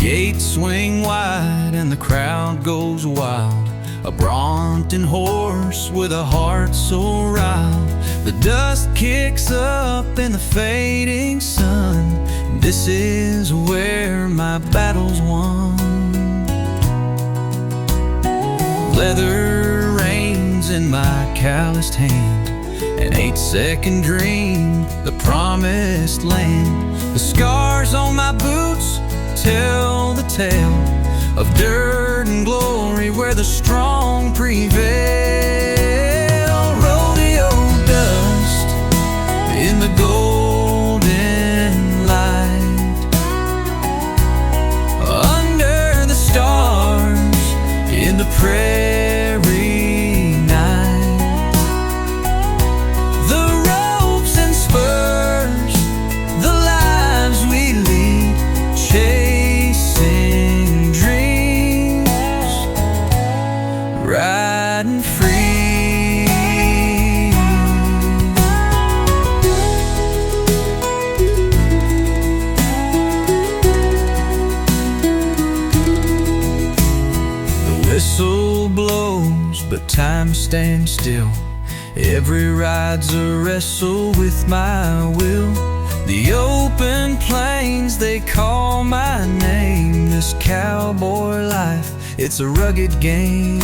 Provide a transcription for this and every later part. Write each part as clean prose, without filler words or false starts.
gates swing wide and the crowd goes wild. A Brompton horse with a heart so riled. The dust kicks up in the fading sun. This is where my battle's won. Leather reins in my calloused hand, an 8-second dream, the promised land. The scars on my boots tell the tale of dirt and glory where the strong prevail. Rodeo dust in the golden light, under the stars in the prairie night. The ropes and spurs, the lives we lead, chasing dreams, riding free. The whistle blows, but time stands still. Every ride's a wrestle with my will. The open plains, they call my name. This cowboy life, it's a rugged game.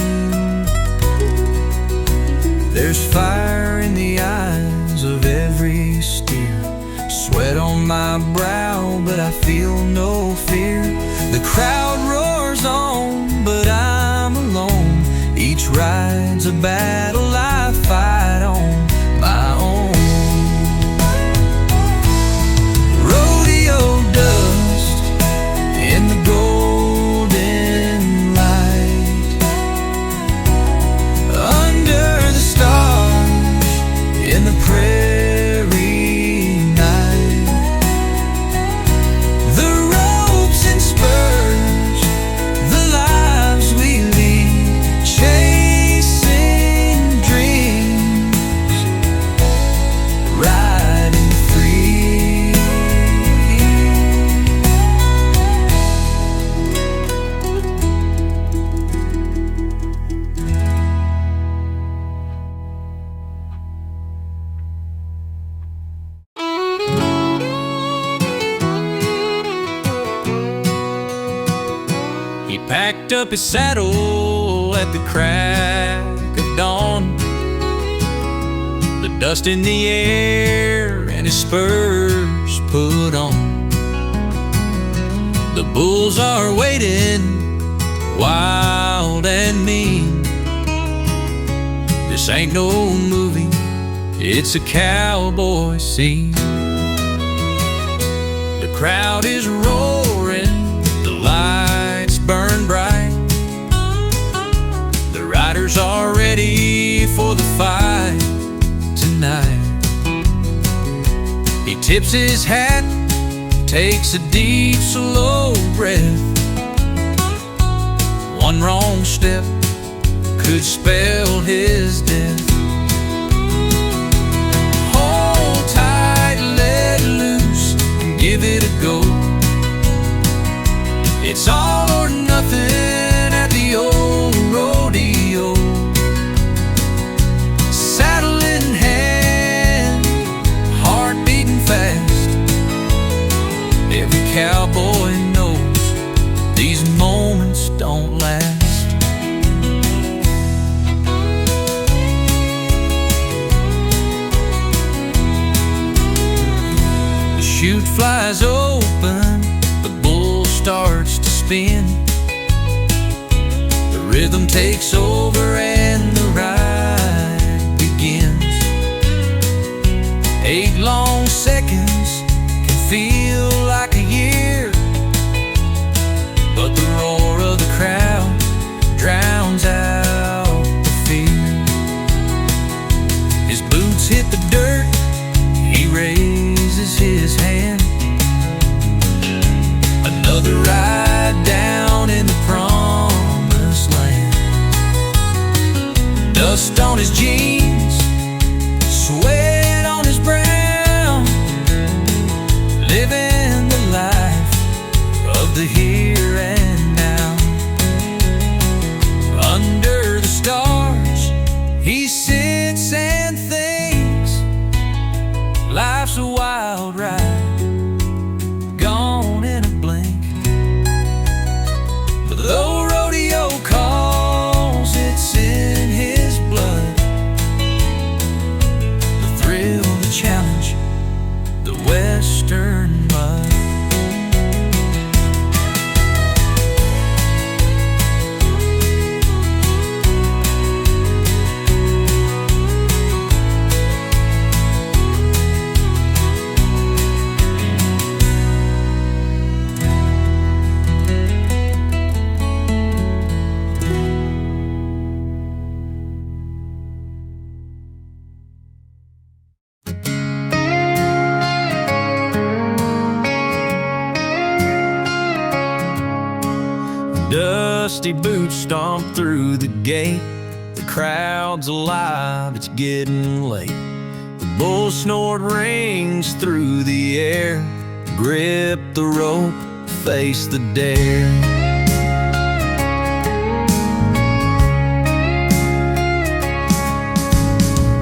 There's fire in the eyes of every steer, sweat on my brow, but I feel no fear. The crowd roars on, but I'm alone. Each ride's a battle I fight on my own. Rodeo dust in the golden light, under the stars in the prairie night. The ropes and spurs, the lives we lead, chasing dreams, riding free. He packed up his saddle at the crack of dawn, the dust in the air and his spurs put on. The bulls are waiting, wild and mean. This ain't no movie, it's a cowboy scene. The crowd is roaring, the lights burn bright. The riders are ready for the fight tonight. He tips his hat, takes a deep, slow breath. One wrong step could spell his death. Hold tight, let loose, and give it a go. It's all or nothing at the old rodeo. Saddle in hand, heart beating fast. Every cowboy knows these moments don't last. The chute flies open, the bull starts to spin. The rhythm takes over and the ride begins. 8 long seconds can feel like a year, but the roar of the crowd drowns out the fear. His boots hit the dirt, he raises his hand. Another ride down in the promised land. Dust on his jeans, sweat on his brow, living the life of the here dusty boots stomp through the gate. The crowd's alive, it's getting late. The bull snort rings through the air. Grip the rope, face the dare.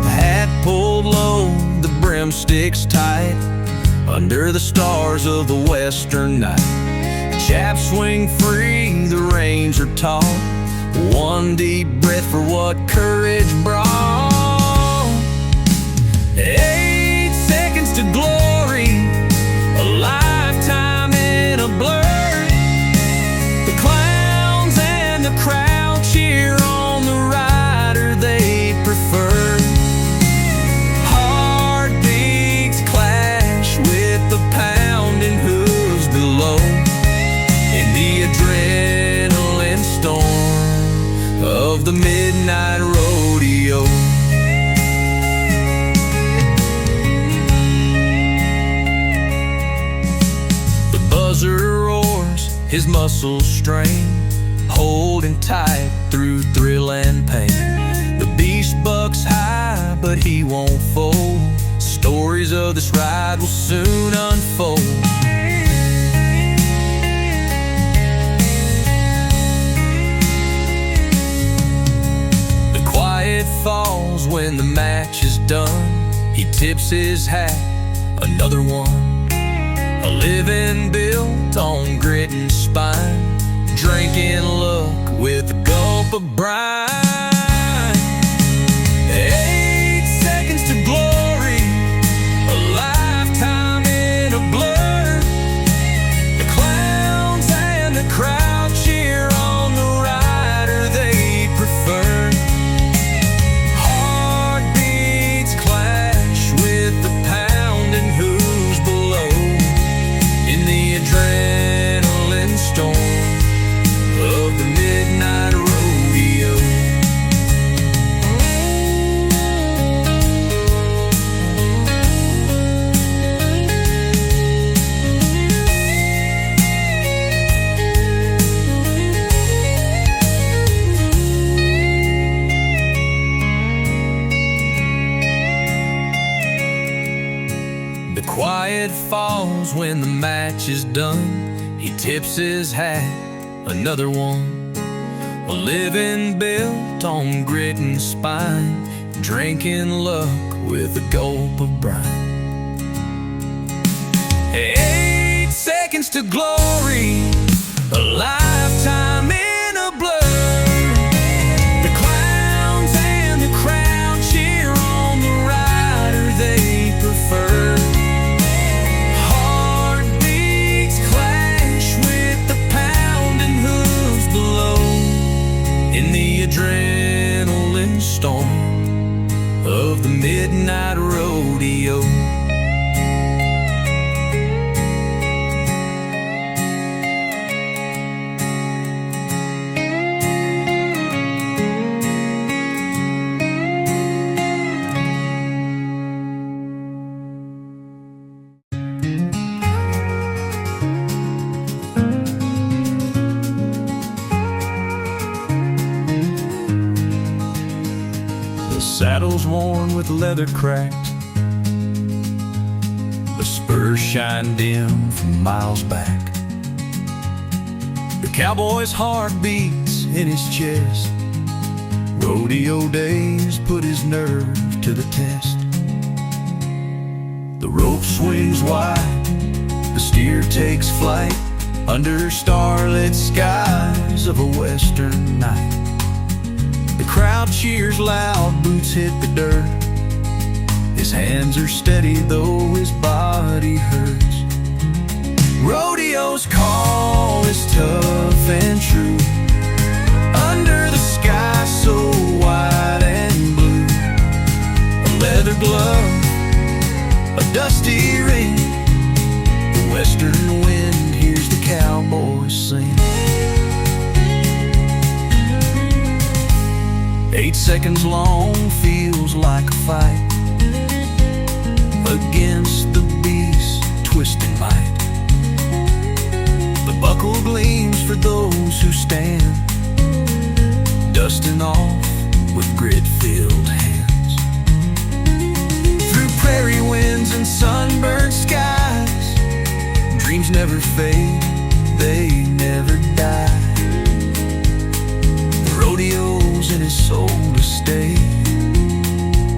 Hat pulled low, the brim sticks tight, under the stars of the western night. Chaps swing free, the reins are taut. One deep breath for what courage brought. 8 seconds to glory, a lifetime in a blur. The clowns and the crowd cheer on the rider they prefer. Heartbeats clash with the pounding hooves below, in the adrenaline storm of the midnight rodeo. The buzzer roars, his muscles strain, holding tight through thrill and pain. The beast bucks high, but he won't fold. Stories of this ride will soon unfold. It falls when the match is done. He tips his hat, another one. A living built on grit and spine, drinking luck with a gulp of brine. 8 seconds to glory, a lifetime in a blur. The clowns and the crowd cheer on the rider they prefer. Adrenaline storm of the midnight rodeo. The quiet falls when the match is done. He tips his hat, another one. A living built on grit and spine, drinking luck with a gulp of brine. 8 seconds to glory, a lifetime in a blur. The clowns and the crowd cheer on the rider they prefer. In the adrenaline storm of the midnight rodeo. Saddles worn with leather cracks, the spurs shine dim from miles back. The cowboy's heart beats in his chest. Rodeo days put his nerve to the test. The rope swings wide, the steer takes flight, under starlit skies of a western night. The crowd cheers loud, boots hit the dirt. His hands are steady though his body hurts. Rodeo's call is tough and true, under the sky so wide and blue. A leather glove, a dusty ring, the western wind hears the cowboys sing. 8 seconds long feels like a fight against the beast's twisting might. The buckle gleams for those who stand, dusting off with grit-filled hands. Through prairie winds and sunburned skies, dreams never fade, they never die. The rodeo's in his soul to stay.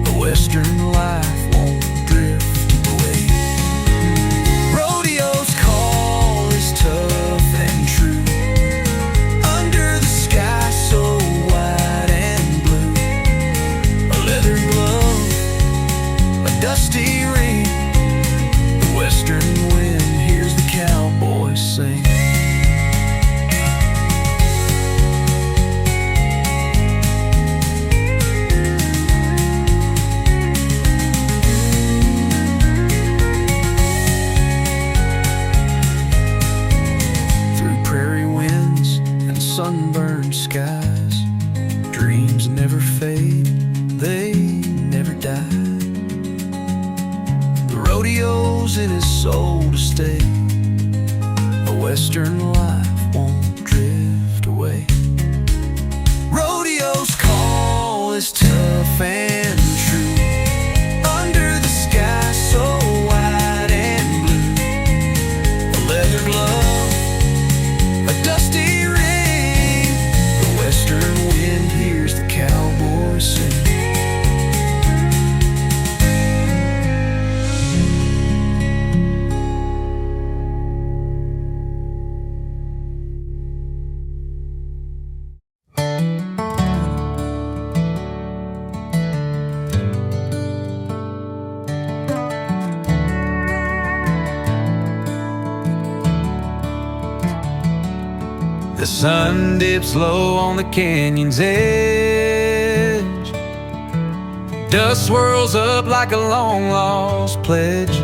A western life won't drift away. Rodeo's call is tough and true. Under the sky so wide and blue, a leather glove, a dusty ring. The western wind hears the cowboys sing. Sunburned skies, dreams never fade, they never die. The rodeo's in his soul to stay. A western life won't drift away. Rodeo's call is tough and true. Under the sky so wide and blue, a leather glove, a dusty western wind hears the cowboys sing. The sun dips low on the canyon's edge. Dust swirls up like a long-lost pledge.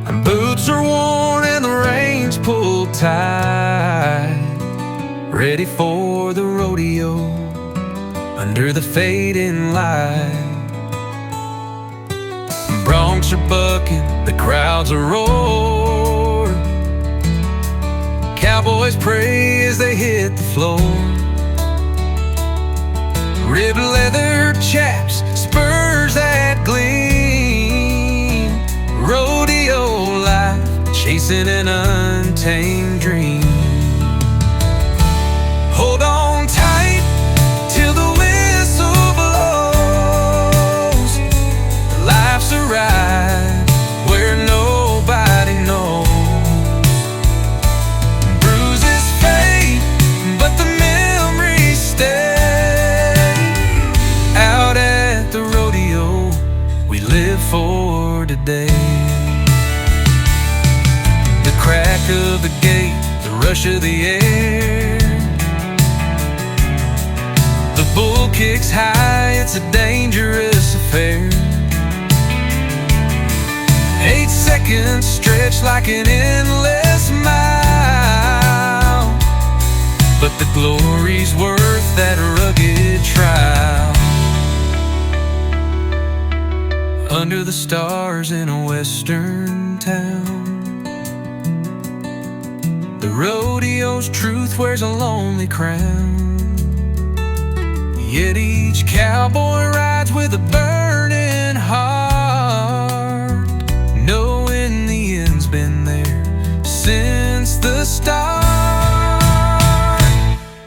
And boots are worn and the reins pulled tight, ready for the rodeo under the fading light. Broncs are bucking, the crowds are roaring. Cowboys pray as they hit the floor. Ribbed leather chaps, spurs that gleam. Rodeo life, chasing an untamed dream. Hold on tight till the whistle blows. Life's a ride where nobody knows. But the memories stay. Out at the rodeo, we live for today. The crack of the gate, the rush of the air. The bull kicks high, it's a dangerous affair. 8 seconds stretch like an endless mile, but the glory's worth that rugged trial. Under the stars in a western town, the rodeo's truth wears a lonely crown. Yet each cowboy rides with a burning heart, knowing the end's been there since the start.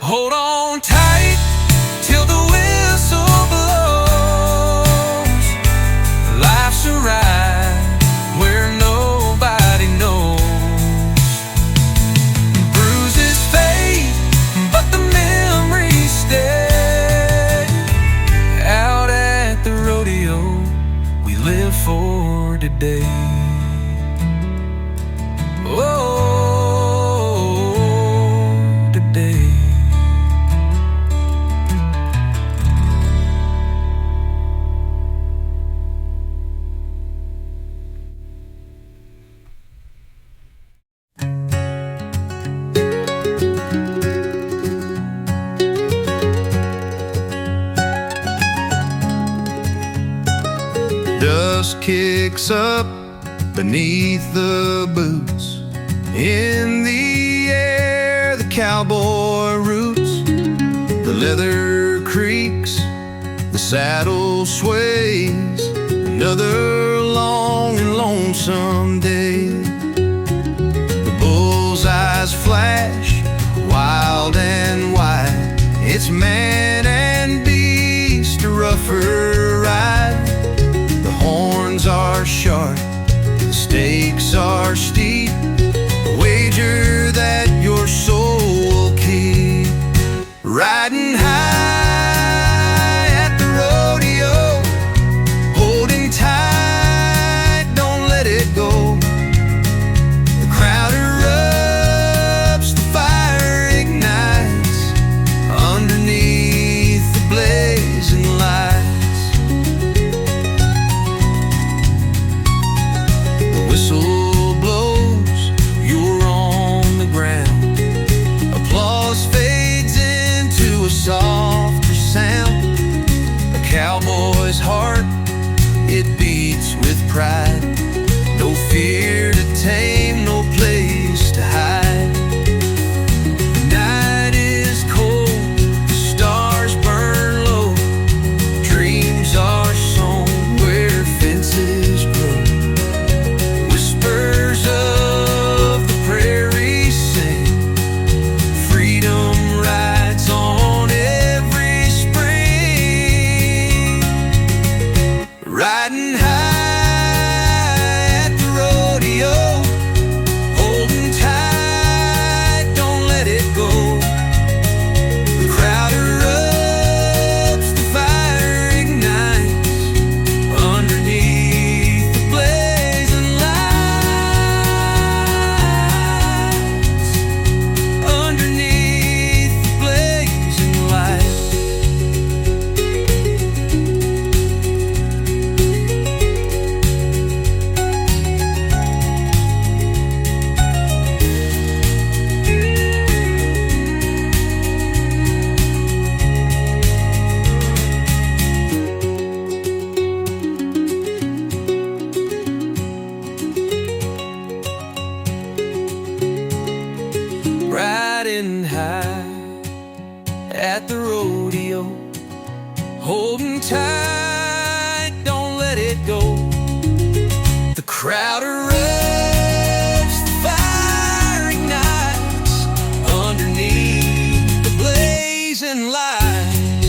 Hold on tight till the whistle blows. Life's a ride where nobody knows. Bruises fade, but the memories stay. Out at the rodeo, we live for today. Oh, today. Dust kicks up beneath the boots. In the air, the cowboy roots leather creaks, the saddle sways. Another long and lonesome day. The bull's eyes flash, wild and wide. It's man and beast, a rougher ride. The horns are sharp, the stakes are steep, a wager that your soul will keep. Riding high at the rodeo, holding tight, don't let it go. The crowd erupts, the fire ignites underneath the blazing lights. The whistle blows, you're on the ground. Applause fades into a softer sound. A cowboy's heart, it beats with pride. No fear to tame, no place to hide. The night is cold, the stars burn low. Dreams are sown where fences grow. Whispers of the prairie sing. Freedom rides on every spring. Riding high at the rodeo, holding tight, don't let it go. The crowd erupts, the fire ignites underneath the blazing lights. Underneath the blazing lights. Riding high at the rodeo, holding tight, don't let it go. The crowd erupts, the fire ignites underneath the blazing lights.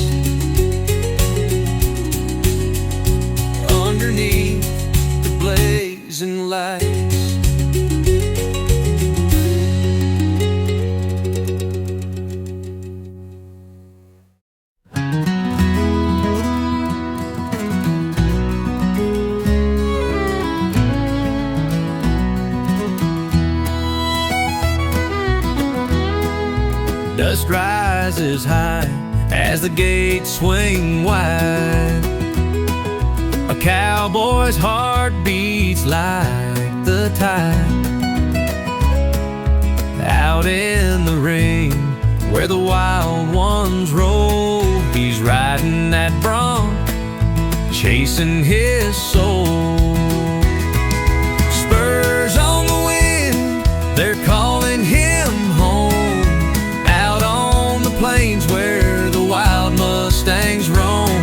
Underneath the blazing lights. Dust rises high as the gates swing wide. A cowboy's heart beats like the tide. Out in the rain, where the wild ones roll, he's riding that bronc, chasing his soul. Spurs on the wind, they're calling him home. Out on the plains where the wild mustangs roam,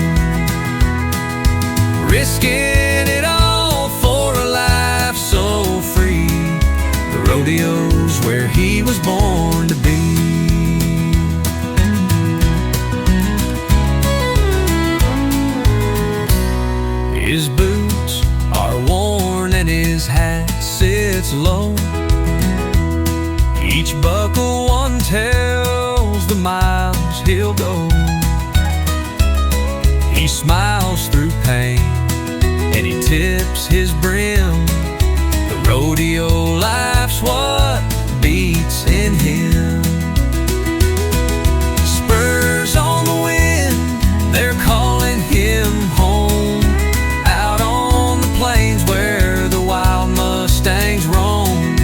risking it all for a life so free. The rodeo's where he was born to be. His boots are worn and his hat sits low. Each buckle one tells the miles he'll go. He smiles through pain and he tips his brim. The rodeo life's what beats in him. Spurs on the wind, they're calling him home. Out on the plains where the wild mustangs roam,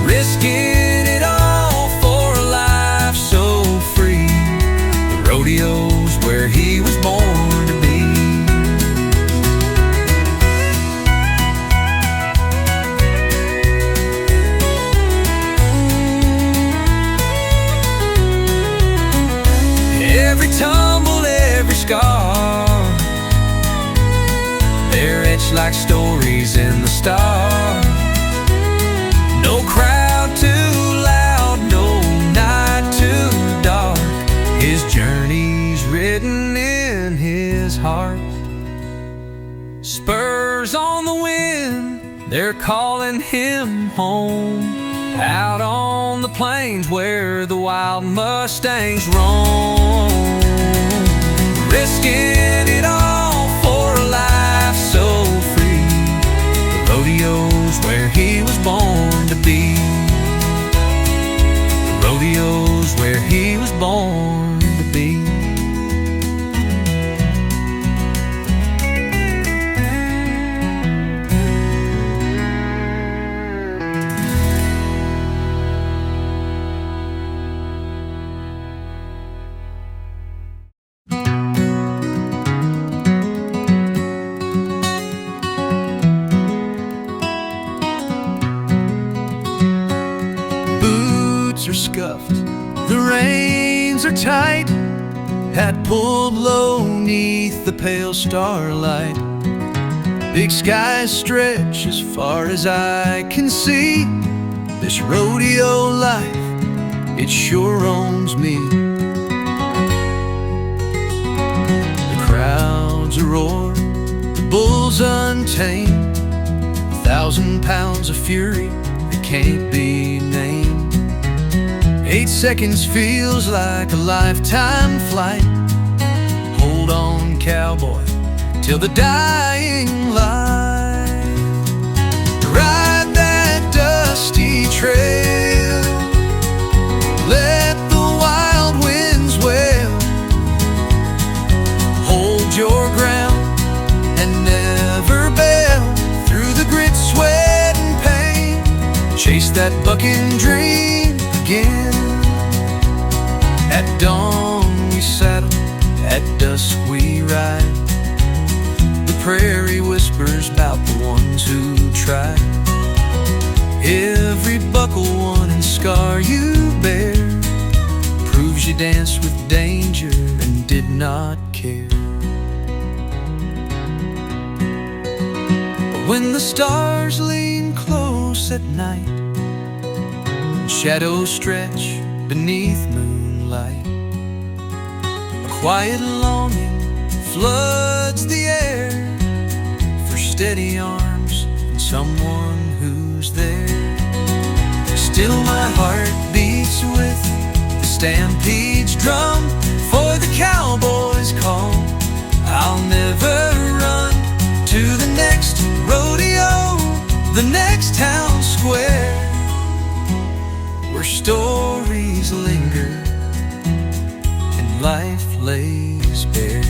risking it all for a life so free. The rodeo's where he was born to be. they're calling him home, out on the plains where the wild Mustangs roam, risking it all for a life so free. The rodeo's where he was born to be. The rodeo's where he was born to be. Are scuffed, the reins are tight, hat pulled low neath the pale starlight. Big skies stretch as far as I can see. This rodeo life, it sure owns me. The crowds a roar, the bulls untamed, 1,000 pounds of fury that can't be named. 8 seconds feels like a lifetime flight. Hold on, cowboy, till the dying light. Ride that dusty trail, let the wild winds wail. Hold your ground and never bail. Through the grit, sweat, and pain, chase that bucking dream again. At dawn we saddle, at dusk we ride. The prairie whispers about the ones who try. Every buckle won and scar you bear proves you danced with danger and did not care. When the stars lean close at night, shadows stretch beneath moonlight, a quiet longing floods the air for steady arms and someone who's there. Still my heart beats with the stampede's drum, for the cowboy's call. I'll never run to the next rodeo, the next town square, where stories linger and life lays bare.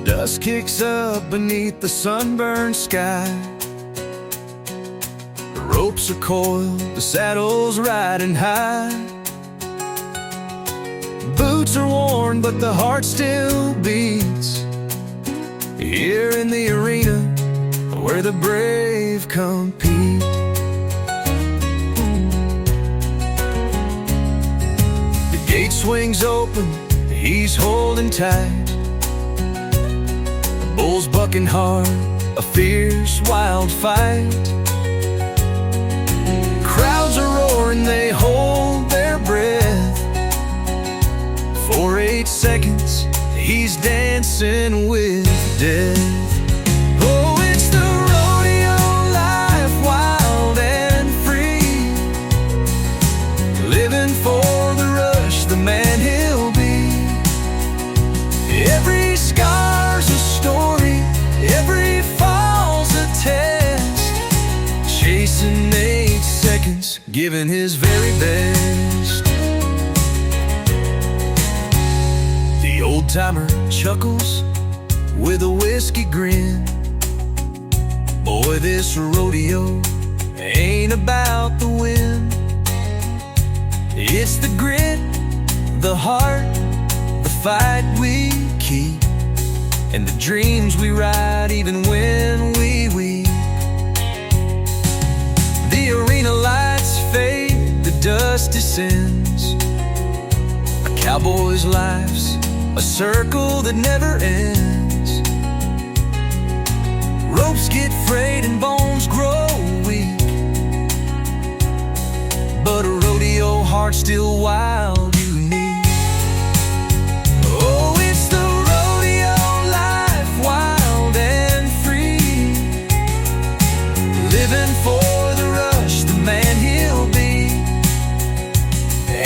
Dust kicks up beneath the sunburned sky. The ropes are coiled, the saddle's riding high. Boots are worn, but the heart still beats here in the arena where the brave compete. The gate swings open, he's holding tight. Bulls bucking hard, a fierce wild fight. Crowds are roaring, they hold their breath. For 8 seconds, he's dancing with death. Oh, it's the rodeo life, wild and free, living for the rush, the man he'll be. Every scar's a story, every fall's a test, chasing 8 seconds, giving his very best. The old-timer chuckles with a whiskey grin. Boy, this rodeo ain't about the win. It's the grit, the heart, the fight we keep, and the dreams we ride even when we weep. The arena life cowboy's life's a circle that never ends. Ropes get frayed and bones grow weak, but a rodeo heart still wild, unique. Oh, it's the rodeo life, wild and free, living for the rush, the man he'll be.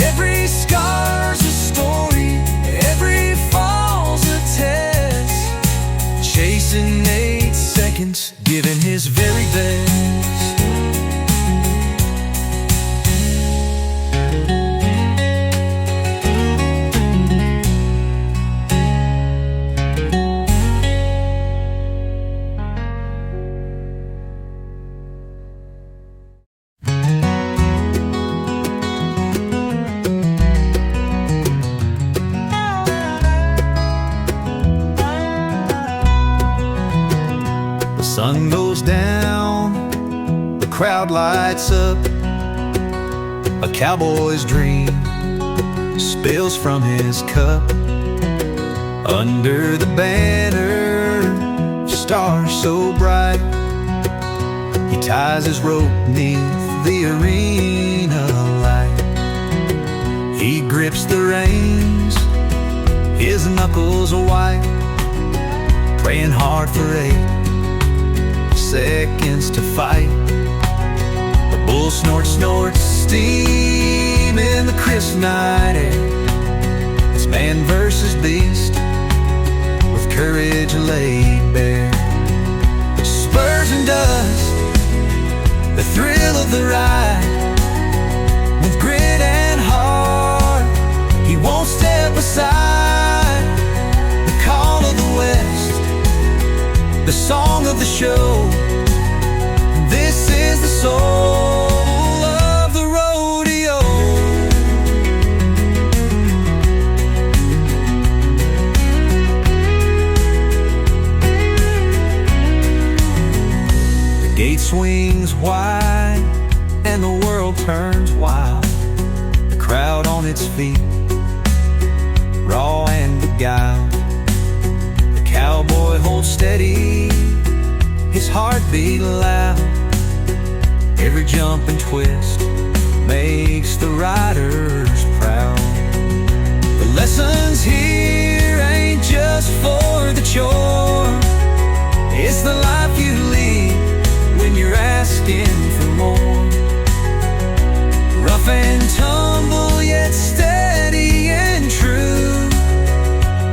Every scar's a story, every fall's a test, chasing 8 seconds, giving his very best. Sun goes down, the crowd lights up. A cowboy's dream spills from his cup. Under the banner, stars so bright, he ties his rope neath the arena light. He grips the reins, his knuckles are white, praying hard for 8 seconds to fight. The bull snorts steam in the crisp night air. It's man versus beast, with courage laid bare. Spurs and dust, the thrill of the ride. With grit and heart, he won't step aside. The call of the West, the song of the show. This is the soul of the rodeo. The gate swings wide and the world turns wild. The crowd on its feet, raw and beguiled. Cowboy holds steady, his heart beat loud. Every jump and twist makes the riders proud. The lessons here ain't just for the chore, it's the life you lead when you're asking for more. Rough and tumble, yet steady and true.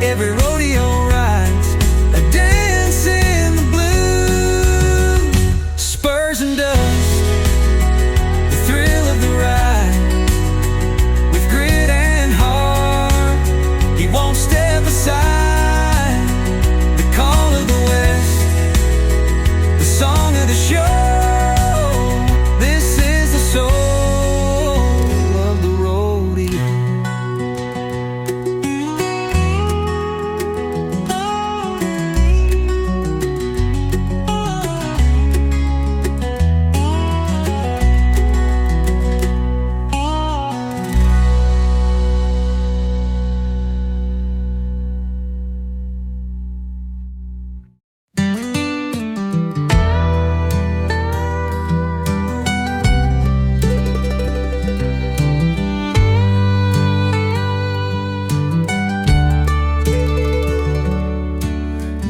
Every rodeo ride's a dance in the blue. Spurs and dust, the thrill of the ride. With grit and heart, he won't step aside. The call of the West, the song of the show. This is the soul of the rodeo.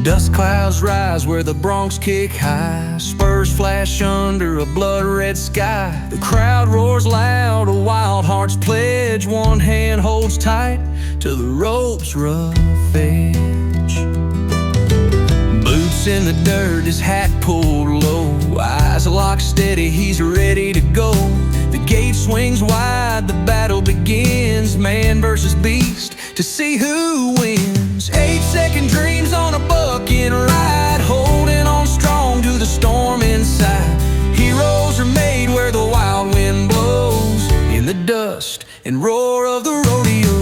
Dust clouds rise where the broncs kick high. Spurs flash under a blood-red sky. The crowd roars loud, a wild heart's pledge. One hand holds tight to the rope's rough edge. Boots in the dirt, his hat pulled low. Eyes locked steady, he's ready to go. The gate swings wide, the battle begins. Man versus beast, to see who wins. 8-second dreams on a bucking ride, holding on strong to the storm inside. Heroes are made where the wild wind blows, in the dust and roar of the rodeo.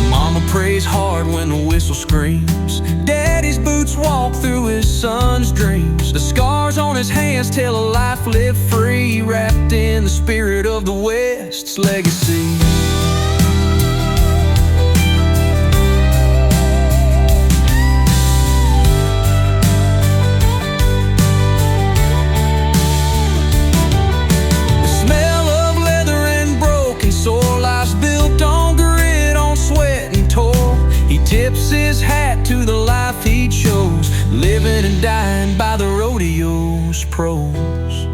Mama prays hard when the whistle screams. Daddy's boots walk through his son's dreams. The scars on his hands tell a life lived free. wrapped in the spirit of the West's legacy. The smell of leather and broken sore lives built on grit, on sweat and toil. He tips his hat to the life he chose, living and dying by the rodeo's pros.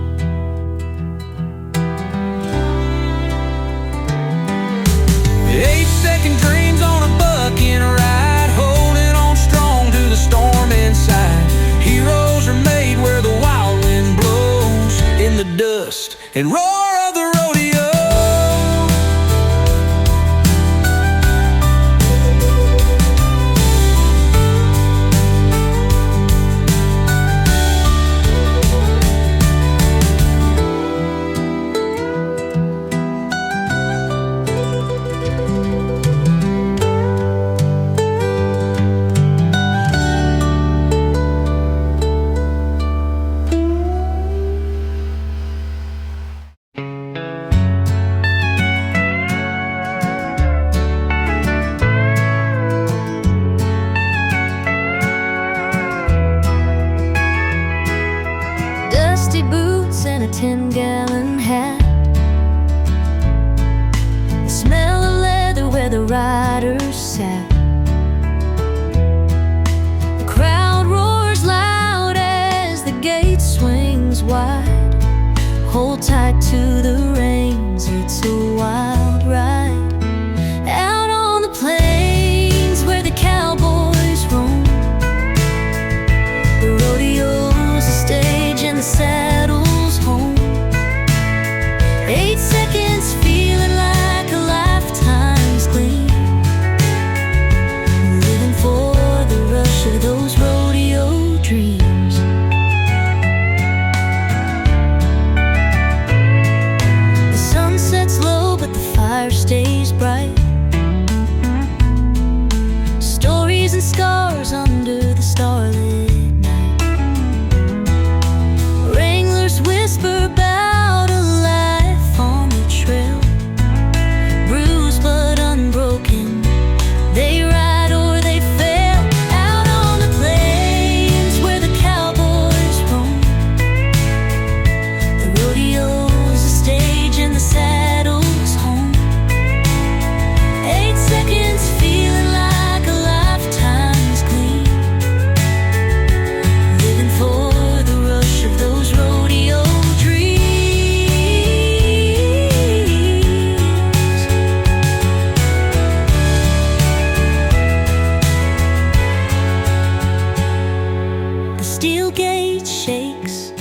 8-second dreams on a bucking ride, holding on strong to the storm inside. Heroes are made where the wild wind blows, in the dust and roar of the rodeo. Dusty boots and a 10-gallon hat, the smell of leather where the riders sat. The crowd roars loud as the gate swings wide. Hold tight to the reins, it's a wild ride. Out on the plains where the cowboys roam, the rodeo's a stage and the saddle's home. 8 seconds feeling like a lifetime's gleam, living for the rush of those rodeo dreams. The sun sets low but the fire stays bright. Stories and scars under the starlit night. Wranglers whisper about a life on the trail, bruised but unbroken. They ride or they fail. Out on the plains where the cowboys roam, the rodeo's a stage and the saddle's home. 8 seconds feeling like a lifetime's gleam, living for the rush of those rodeo dreams. The steel gate shakes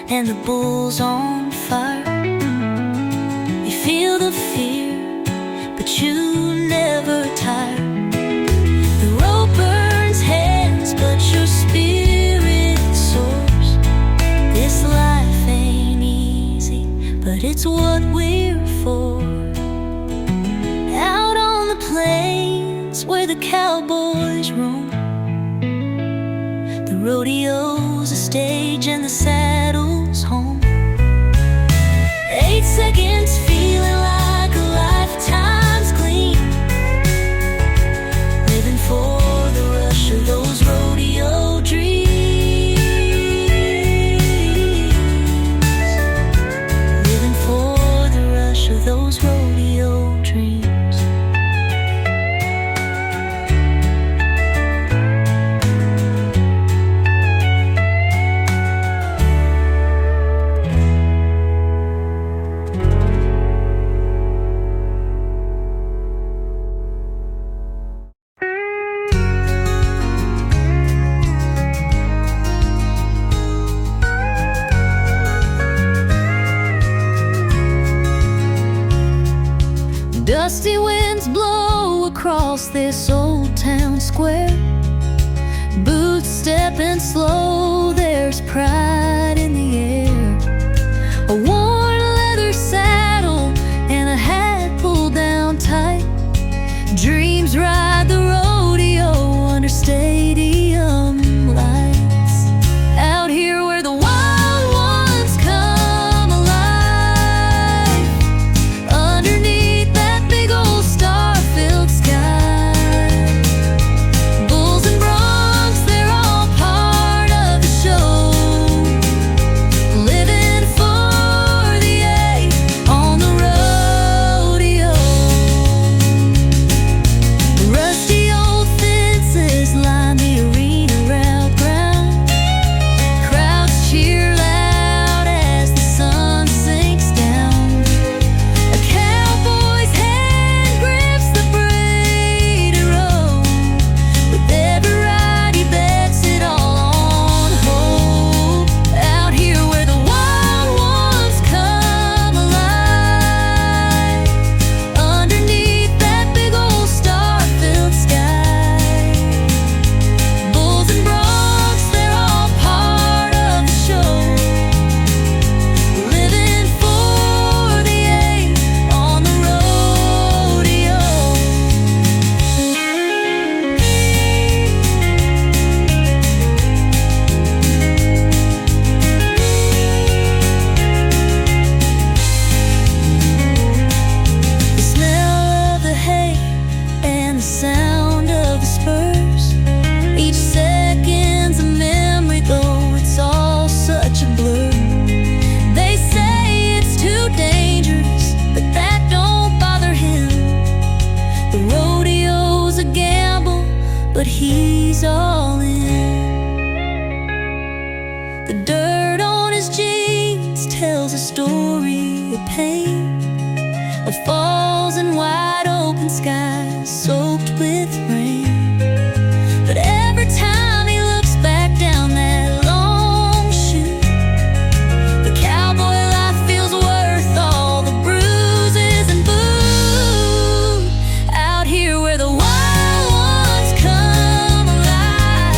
and the bull's on fire. You feel the fear, but you never tire. The rope burns hands, but your spirit soars. This life ain't easy, but it's what we're for. Out on the plains where the cowboys roam, the rodeo's a stage and the saddle's home. 8 seconds feeling like a lifetime's gleam, living for the rush of those rodeo dreams. Living for the rush of those rodeo dreams. Dusty winds blow across this old town square. Boots stepping slow, there's pride in the air. A worn leather saddle and a hat pulled down tight. Dreams ride the rodeo under stadium lights. Out here where the wild ones come alive. The dirt on his jeans tells a story of pain, of falls and wide open skies soaked with rain. But every time he looks back down that long chute, the cowboy life feels worth all the bruises and boo. Out here where the wild ones come alive,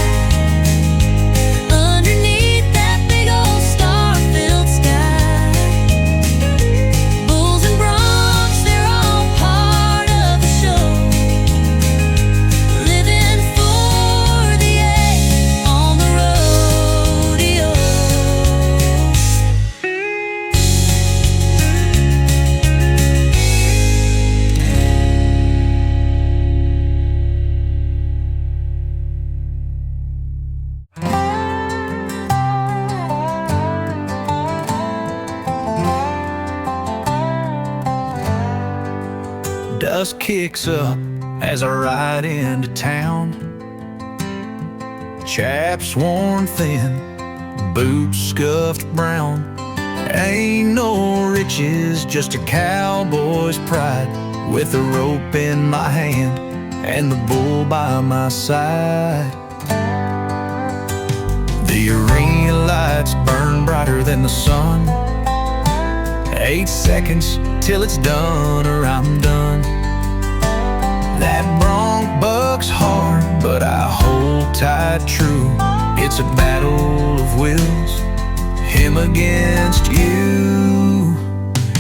underneath that big old star-filled sky, bulls and broncs, they're all part of the show, living for the egg on the rodeo. Dust kicks up as I ride into town. Chaps worn thin, boots scuffed brown. Ain't no riches, just a cowboy's pride, with a rope in my hand and the bull by my side. The arena lights burn brighter than the sun. 8 seconds till it's done or I'm done. That bronc bucks hard, but I hold tight true. It's a battle of wills, him against you.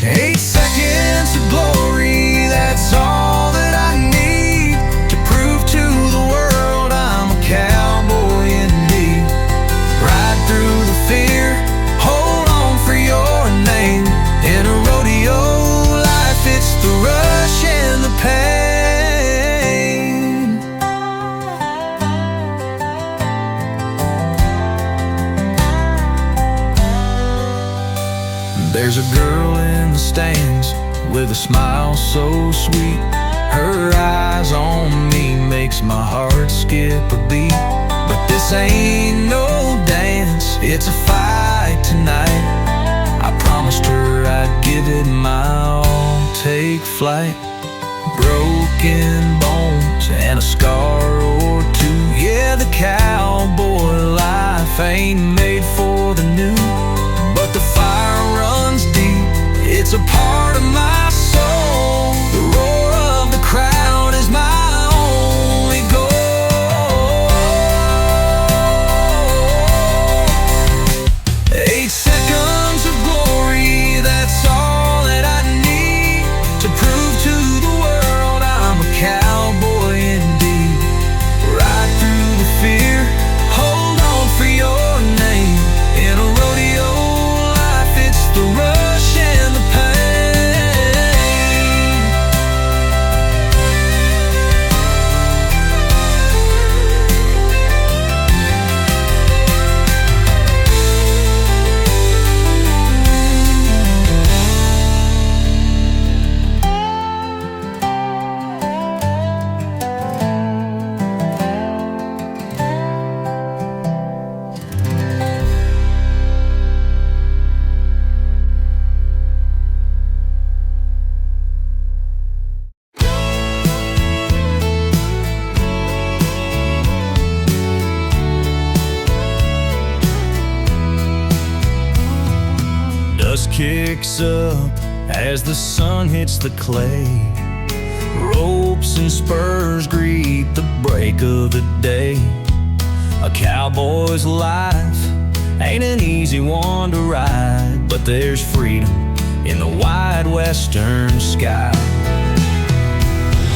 8 seconds of glory, that's all that I need to prove to the world I'm a cowboy indeed. Ride through the fear, hold on for your name. In a rodeo life, it's the rush and the pain. There's a girl in the stands with a smile so sweet. Her eyes on me makes my heart skip a beat. But this ain't no dance, it's a fight tonight. I promised her I'd give it my all, take flight. Broken bones and a scar or two. Yeah, the cowboy life ain't made for the new, but the fire runs deep, it's a part of my soul. The roar of the crowd is my only goal. 8 seconds of glory, that's all that I need to prove to the world I'm a cowboy indeed. Ride through the fear, hold on for your name. In a rodeo life, it's the rush and the pain. Dust kicks up as the sun hits the clay. Ropes and spurs greet the break of the day. A cowboy's life ain't an easy one to ride, but there's freedom in the wide western sky.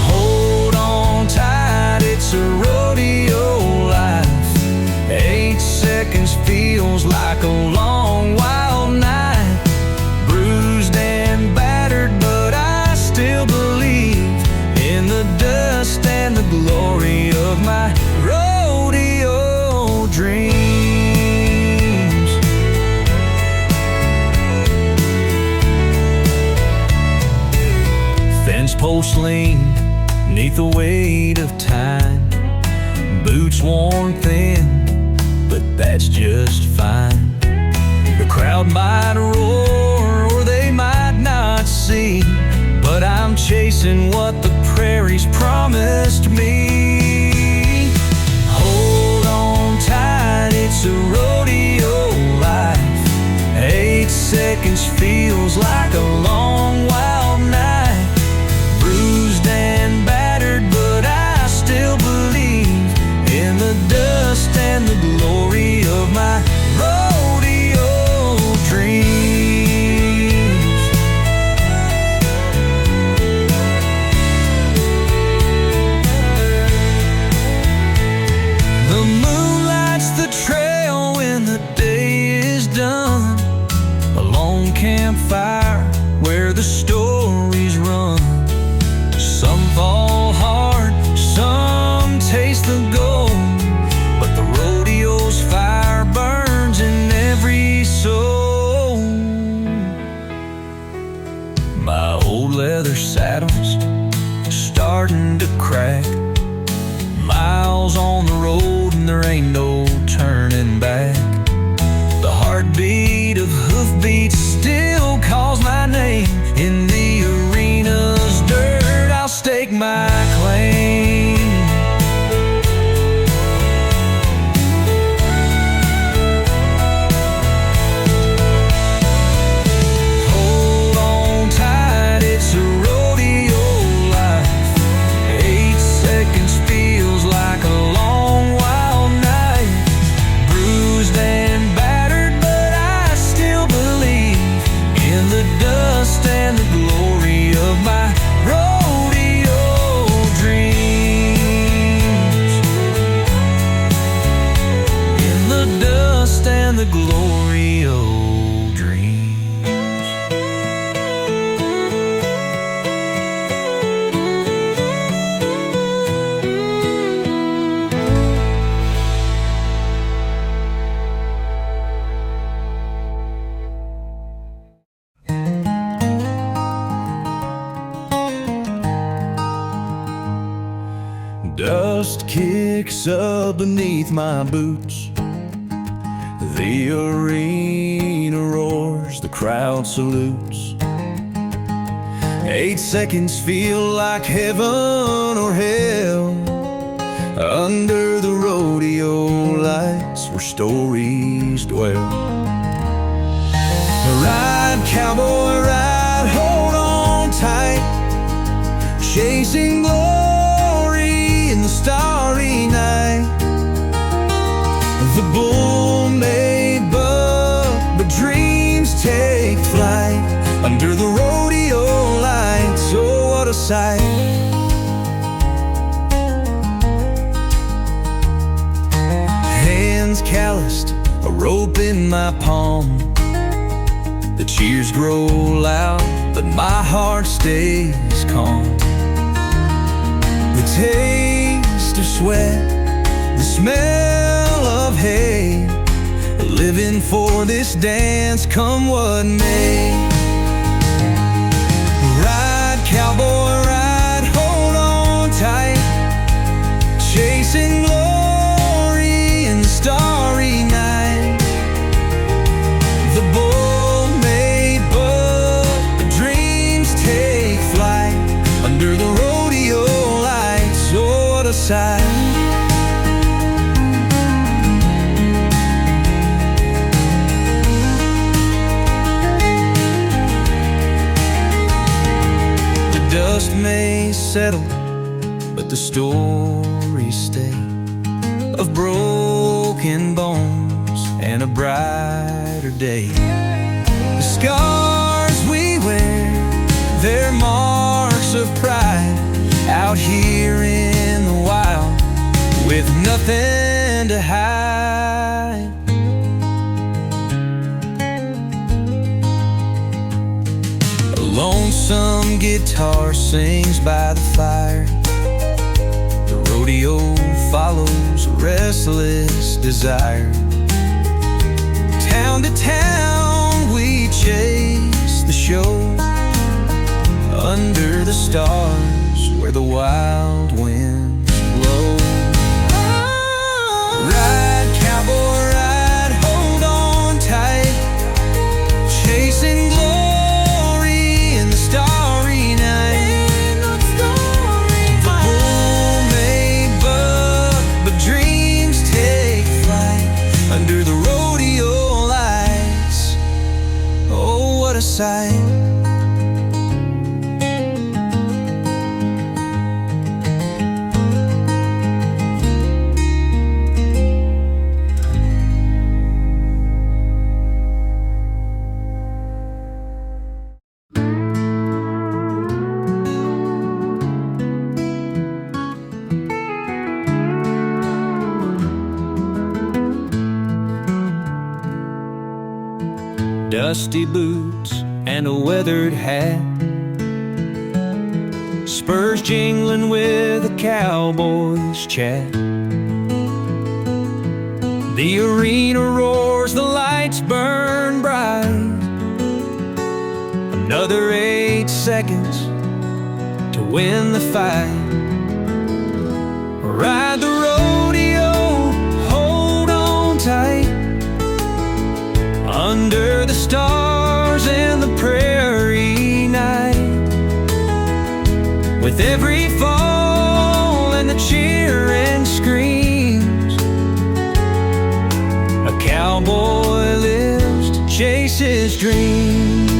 Hold on tight, it's a rodeo life. 8 seconds feels like a long wild night. Bruised and battered, but I still believe in the dust and the glory of my rodeo dreams. Fence posts lean neath the weight of time. Boots worn thin, but that's just fine. crowd might roar or they might not see, but I'm chasing what the prairies promised me. Hold on tight, it's a rodeo life. 8 seconds feels like a long wild night. Bruised and battered, but I still believe in the dust and the glory of my rodeo dreams. The moon lights the trail when the day is done. A lone campfire where the stories run. Some fall hard, some taste the gold, but the rodeo's fire burns in every soul. My old leather saddle's starting to crack. Miles on the road and there ain't no turning back. The heartbeat of hoofbeats still calls my name. In the arena's dirt, I'll stake my claim. Hold on tight, it's a rodeo life. 8 seconds feels like a long wild night. Bruised and battered, but I still believe in the dust and the glory of my rodeo dreams. In the dust and the glory of dreams. Dust kicks up beneath my boots. The arena roars, the crowd salutes. 8 seconds feel like heaven or hell. Under the rodeo lights where stories dwell. Ride, cowboy, ride, hold on tight. Chasing glory in the starry night. The bull may buck, but dreams take flight. Under the rodeo lights, oh what a sight. Hands calloused, a rope in my palm. The cheers grow loud, but my heart stays calm. The taste of sweat, the smell of hay, living for this dance come what may. Ride, cowboy, ride, hold on tight. Chasing glory in the starry night. The bull may buck, the dreams take flight. Under the rodeo lights, oh what a sight. Dust may settle, but the stories stay of broken bones and a brighter day. The scars we wear, they're marks of pride. Out here in the wild, with nothing to hide. A lonesome guitar sings by the fire. The rodeo follows a restless desire. Town to town we chase the show. Under the stars where the wild winds blow. Ride, cowboy, ride, hold on tight. sight. Dusty boots and a weathered hat, spurs jingling with a cowboy's chat. The arena roars, the lights burn bright. Another 8 seconds to win the fight. Ride the rodeo, hold on tight. Under the stars in the prairie night, with every fall and the cheer and screams, a cowboy lives to chase his dreams.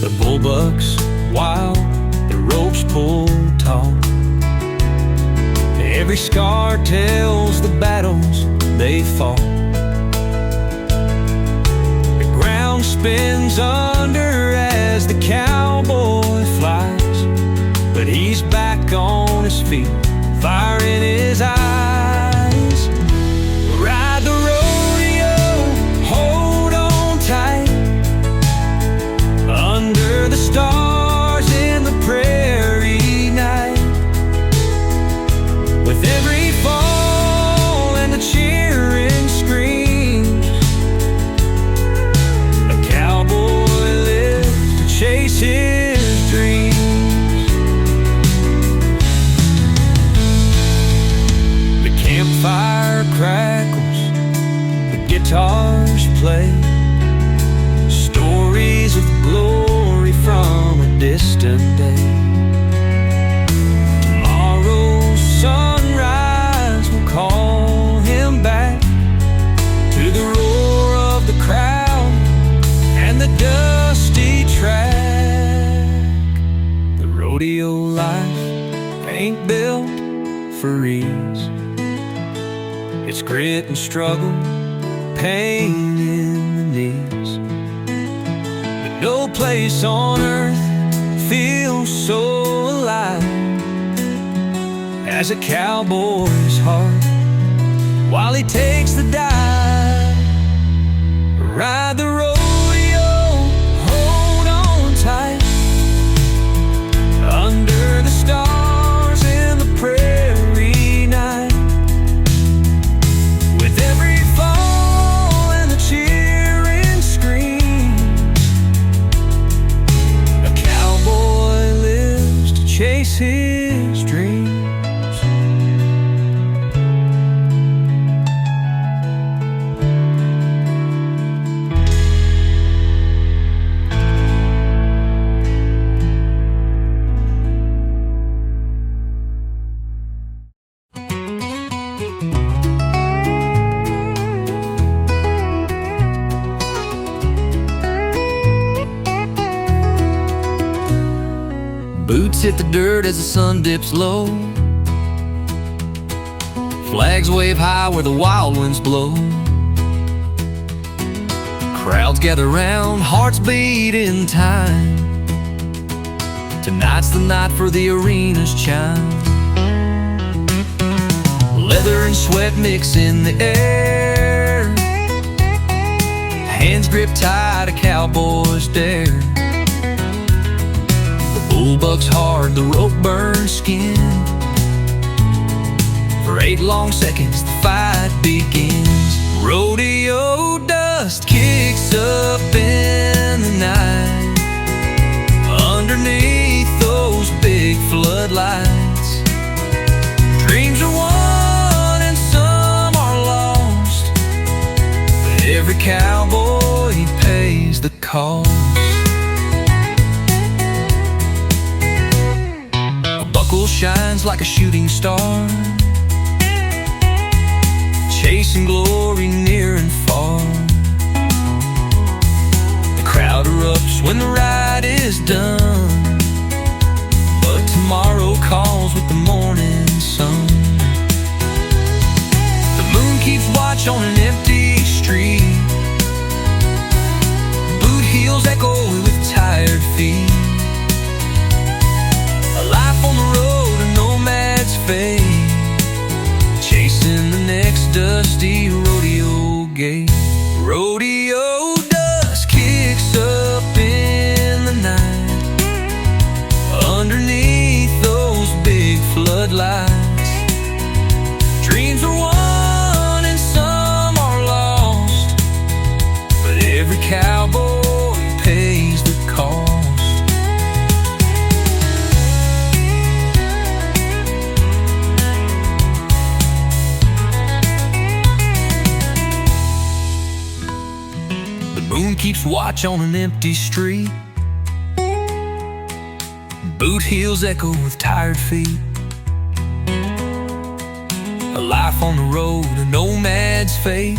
The bullbuck's wild, the ropes pull taut. Every scar tells the battles they fought. The ground spins under as the cowboy flies, but he's back on his feet, fire in his eyes. Ride the rodeo, hold on tight. Under the stars in the prairie night, with every fall and the cheer and screams, a cowboy lives to chase his dreams. The campfire crackles, the guitars play, stories of glory from a distant day. Tomorrow's sunrise will call him back to the roar of the crowd and the dusty track. The rodeo life ain't built for ease. It's grit and struggle, pain in the knees. But no place on earth feels so alive as a cowboy's heart while he takes the dive. Ride the rodeo, hold on tight. Under the stars in the prairie night, with every fall and the cheer and screams, a cowboy lives to chase his dreams. Boots hit the dirt as the sun dips low. Flags wave high where the wild winds blow. Crowds gather round, hearts beat in time. Tonight's the night for the arena's chime. Leather and sweat mix in the air. Hands grip tight, a cowboy's dare. Bullbuck's hard, the rope burns skin. For 8 long seconds, the fight begins. Rodeo dust kicks up in the night. Underneath those big floodlights, dreams are won and some are lost, but every cowboy pays the cost. Shines like a shooting star, chasing glory near and far. when the ride is done. But tomorrow calls with the morning sun. The moon keeps watch on an empty street. Boot heels echo with tired feet. A life on the road, a nomad's fate, chasing the next dusty rodeo gate. Rodeo dust kicks up in the night, underneath those big floodlights. Dreams are won and some are lost, but every cowboy pays the cost. Moon keeps watch on an empty street. Boot heels echo with tired feet. A life on the road, a nomad's fate,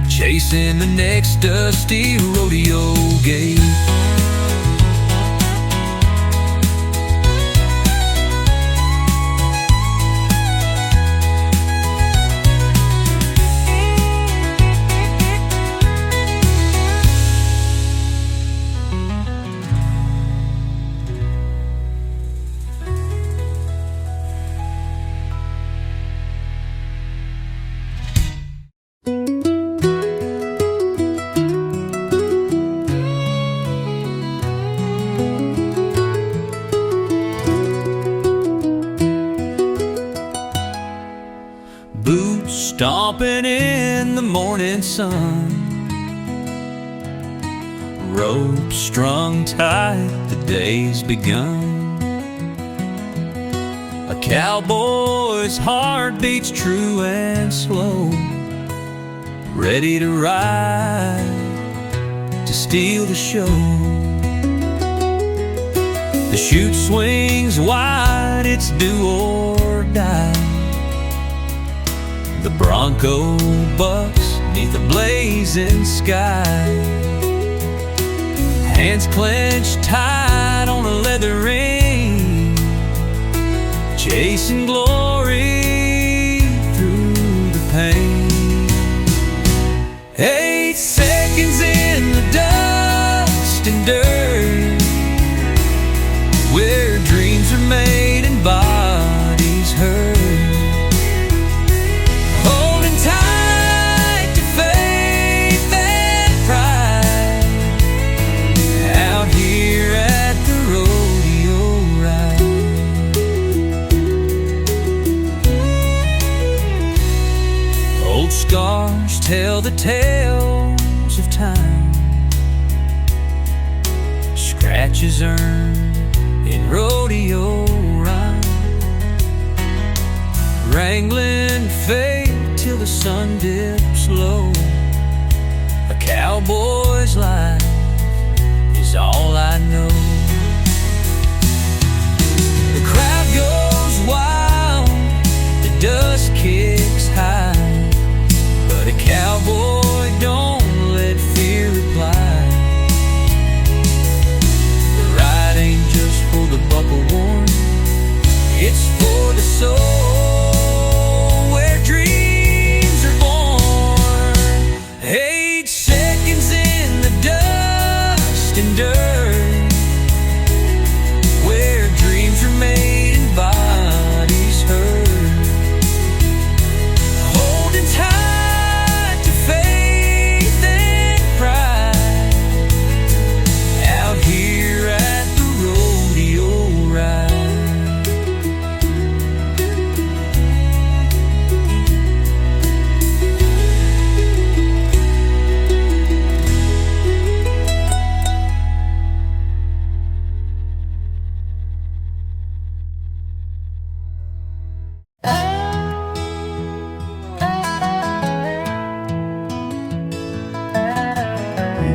chasing the next dusty rodeo gate. Boots stomping in the morning sun, rope strung tight, the day's begun. A cowboy's heart beats true and slow, ready to ride, to steal the show. The chute swings wide, it's do or die. The bronco bucks neath the blazing sky, hands clenched tight on a leather ring, chasing glory through the pain. 8 seconds in the dust and dirt, where dreams are made and bodies hurt. Scars tell the tales of time, scratches earned in rodeo rhyme, wrangling fate till the sun dips low. A cowboy's life is all I know. The crowd goes wild, the dust kicks high, but a cowboy don't let fear reply. The ride ain't just for the buckle worn, it's for the soul, where dreams are born. 8 seconds in the dust and dirt, where dreams are made and bodies hurt. Holding tight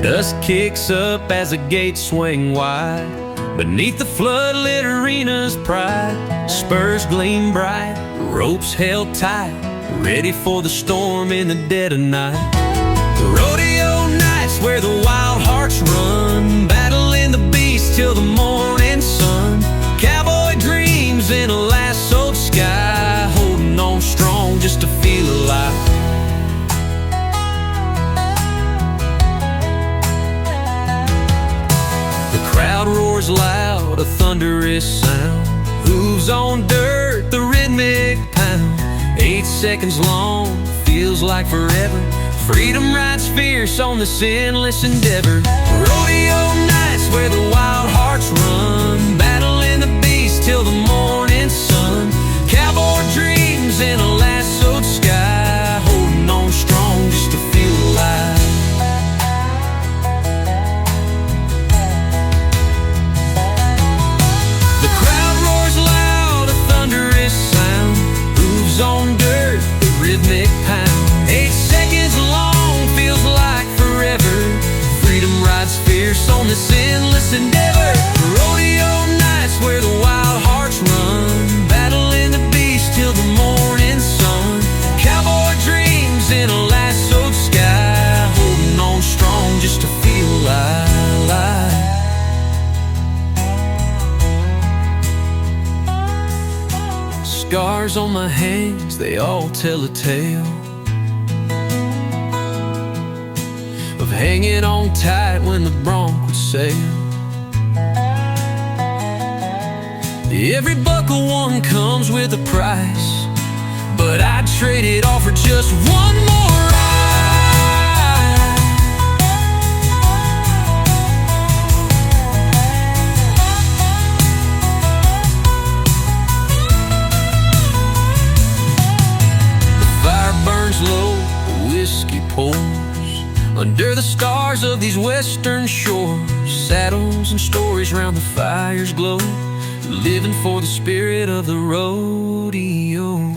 dust kicks up as the gates swing wide, beneath the floodlit arena's pride. Spurs gleam bright, ropes held tight, ready for the storm in the dead of night. Rodeo nights where the wild hearts run, till the morning sun. Cowboy dreams in a lassoed sky, holding on strong just to feel alive. The crowd roars loud, a thunderous sound. Hooves on dirt, the rhythmic pound. 8 seconds long, feels like forever. Freedom rides fierce on this endless endeavor. Rodeo nights where the wild hearts run, battling the beast till the morning sun. Cowboy dreams in a lassoed sky, holding on strong just to feel alive. The crowd roars loud, a thunderous sound. Hooves on dirt, the rhythmic pound. 8 seconds long, feels like forever. Freedom rides fierce on this endless endeavor. Rodeo nights where the wild hearts run, battling the beast till the morning sun. Cowboy dreams in a lassoed sky, holding on strong just to feel alive. Scars on my hands, they all tell a tale of hanging on tight when the bronc would sail. Every buckle one comes with a price, but I'd trade it all for just one more ride. The fire burns low, the whiskey pours under the stars of these western shores. Saddles and stories round the fire's glow, living for the spirit of the rodeo.